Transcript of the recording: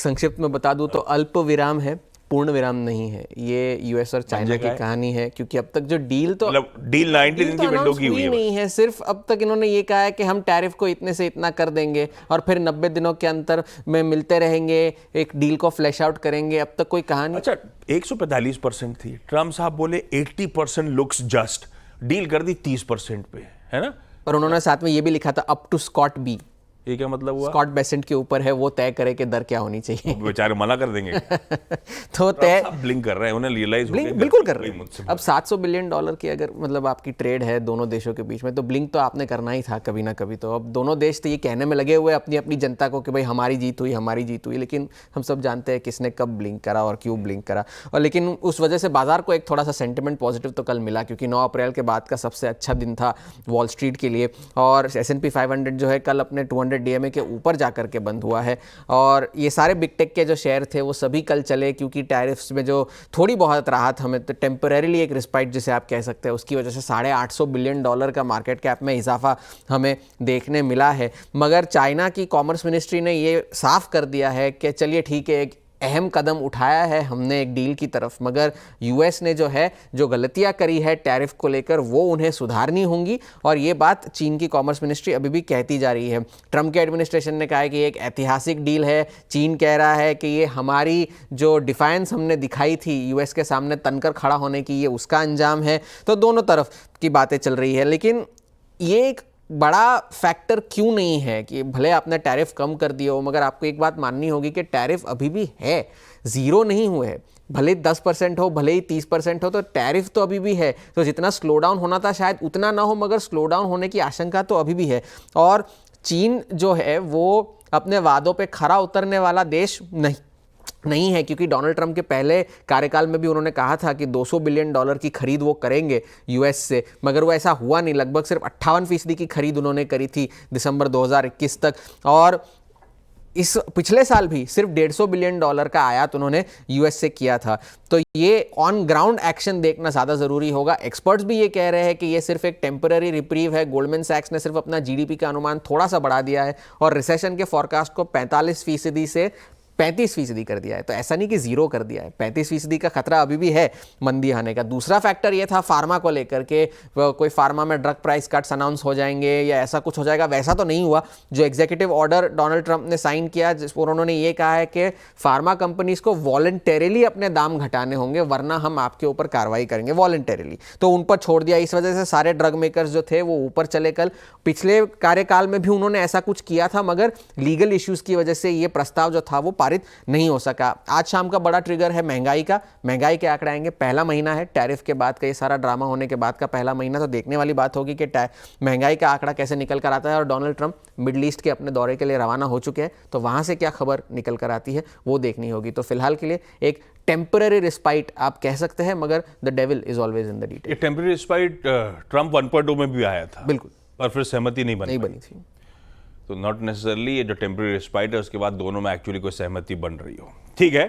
संक्षिप्त में बता दूं तो अल्प विराम है, पूर्ण विराम नहीं है। ये यूएस और चाइना की कहानी है, क्योंकि अब तक जो डील तो डील 90 दिन की विंडो की हुई है नहीं है। सिर्फ अब तक इन्होंने ये कहा है कि हम टैरिफ को इतने से इतना कर देंगे और फिर 90 दिनों के अंतर में मिलते रहेंगे, एक डील को फ्लैश आउट करेंगे। अब तक कोई कहानी। अच्छा, 145% थी, ट्रम्प साहब बोले 80% लुक्स जस्ट, डील कर दी 30% पे, है ना। और उन्होंने साथ में ये भी लिखा था अप टू स्कॉट बी। ये क्या मतलब हुआ? स्कॉट बेसेंट के ऊपर है, वो तय करे कि दर क्या होनी चाहिए। बेचारे मना कर देंगे। तो तय ब्लिंक कर रहे हैं, उन्हें रियलाइज हो गया बिल्कुल कर रहे हैं। अब $700 बिलियन की अगर मतलब आपकी ट्रेड है दोनों देशों के बीच में, तो ब्लिंक तो आपने करना ही था कभी ना कभी। तो अब दोनों देश तो ये कहने में लगे हुए अपनी अपनी जनता को कि भाई हमारी जीत हुई, हमारी जीत हुई, लेकिन हम सब जानते हैं किसने कब ब्लिंक करा और क्यों ब्लिंक करा। और लेकिन उस वजह से बाजार को एक थोड़ा सा सेंटिमेंट पॉजिटिव तो कल मिला, क्योंकि 9 अप्रैल के बाद का सबसे अच्छा दिन था वॉल स्ट्रीट के लिए। और S&P 500 जो है कल अपने 200 DMA के ऊपर जाकर के बंद हुआ है। और ये सारे बिग टेक के जो शेयर थे वो सभी कल चले, क्योंकि टैरिफ्स में जो थोड़ी बहुत राहत हमें तो टेम्परेरीली एक रिस्पाइट जिसे आप कह सकते हैं, उसकी वजह से $850 बिलियन का मार्केट कैप में इजाफा हमें देखने मिला है। मगर चाइना की कॉमर्स मिनिस्ट्री ने ये साफ कर दिया है कि चलिए ठीक है, एक अहम कदम उठाया है हमने एक डील की तरफ, मगर यूएस ने जो है जो गलतियां करी है टैरिफ को लेकर वो उन्हें सुधारनी होंगी। और ये बात चीन की कॉमर्स मिनिस्ट्री अभी भी कहती जा रही है। ट्रम्प के एडमिनिस्ट्रेशन ने कहा है कि ये एक ऐतिहासिक डील है। चीन कह रहा है कि ये हमारी जो डिफाइंस हमने दिखाई थी यूएस के सामने तनकर खड़ा होने की, ये उसका अंजाम है। तो दोनों तरफ की बातें चल रही है, लेकिन ये एक बड़ा फैक्टर क्यों नहीं है कि भले आपने टैरिफ कम कर दिया हो, मगर आपको एक बात माननी होगी कि टैरिफ अभी भी है, ज़ीरो नहीं हुए हैं। भले 10% हो, भले ही 30% हो, तो टैरिफ तो अभी भी है। तो जितना स्लो डाउन होना था शायद उतना ना हो, मगर स्लो डाउन होने की आशंका तो अभी भी है। और चीन जो है वो अपने वादों पे खरा उतरने वाला देश नहीं है, क्योंकि डोनाल्ड ट्रंप के पहले कार्यकाल में भी उन्होंने कहा था कि $200 बिलियन की खरीद वो करेंगे यूएस से, मगर वो ऐसा हुआ नहीं। लगभग सिर्फ 58% की खरीद उन्होंने करी थी दिसंबर 2021 तक। और इस पिछले साल भी सिर्फ $150 बिलियन का आयात उन्होंने यूएस से किया था। तो ये ऑन ग्राउंड एक्शन देखना ज़्यादा ज़रूरी होगा। एक्सपर्ट्स भी ये कह रहे हैं कि ये सिर्फ एक टेम्पररी रिप्रीव है। गोल्डमैन सैक्स ने सिर्फ अपना जीडीपी का अनुमान थोड़ा सा बढ़ा दिया है और रिसेशन के फॉरकास्ट को 45% से 35% कर दिया है। तो ऐसा नहीं कि जीरो कर दिया है, 35% का खतरा अभी भी है मंदी आने का। दूसरा फैक्टर ये था फार्मा को लेकर के, कोई फार्मा में ड्रग प्राइस कट्स अनाउंस हो जाएंगे या ऐसा कुछ हो जाएगा, वैसा तो नहीं हुआ। जो एग्जीक्यूटिव ऑर्डर डोनाल्ड ट्रंप ने साइन किया जिस पर उन्होंने ये कहा है कि फार्मा कंपनीज को वॉलंटरीली अपने दाम घटाने होंगे, वरना हम आपके ऊपर कार्रवाई करेंगे वॉलंटरीली। तो उन पर छोड़ दिया। इस वजह से सारे ड्रग मेकर्स जो थे वो ऊपर चले कल। पिछले कार्यकाल में भी उन्होंने ऐसा कुछ किया था, मगर लीगल इश्यूज की वजह से ये प्रस्ताव जो था वो पारित नहीं हो सका। आज शाम का बड़ा ट्रिगर है महंगाई का। महंगाई के आंकड़े आएंगे, पहला महीना है टैरिफ के बाद का, ये सारा ड्रामा होने के बाद का पहला महीना। तो देखने वाली बात होगी कि महंगाई का आंकड़ा कैसे निकल कर आता है। और डोनाल्ड ट्रंप मिडल ईस्ट के अपने दौरे के लिए रवाना हो चुके हैं, तो वहां से क्या खबर निकल कर आती है वो देखनी होगी। तो फिलहाल के लिए एक टेम्पररी रिस्पाइट आप कह सकते हैं, मगर the devil is always in the detail. ये टेम्पररी रिस्पाइट ट्रंप 1.2 में भी आया था, बिल्कुल, और फिर सहमति नहीं बनी थी। तो नॉट नेसेसरली ये जो टेम्पररी रिस्पाइट है उसके बाद दोनों में एक्चुअली कोई सहमति बन रही हो। ठीक है।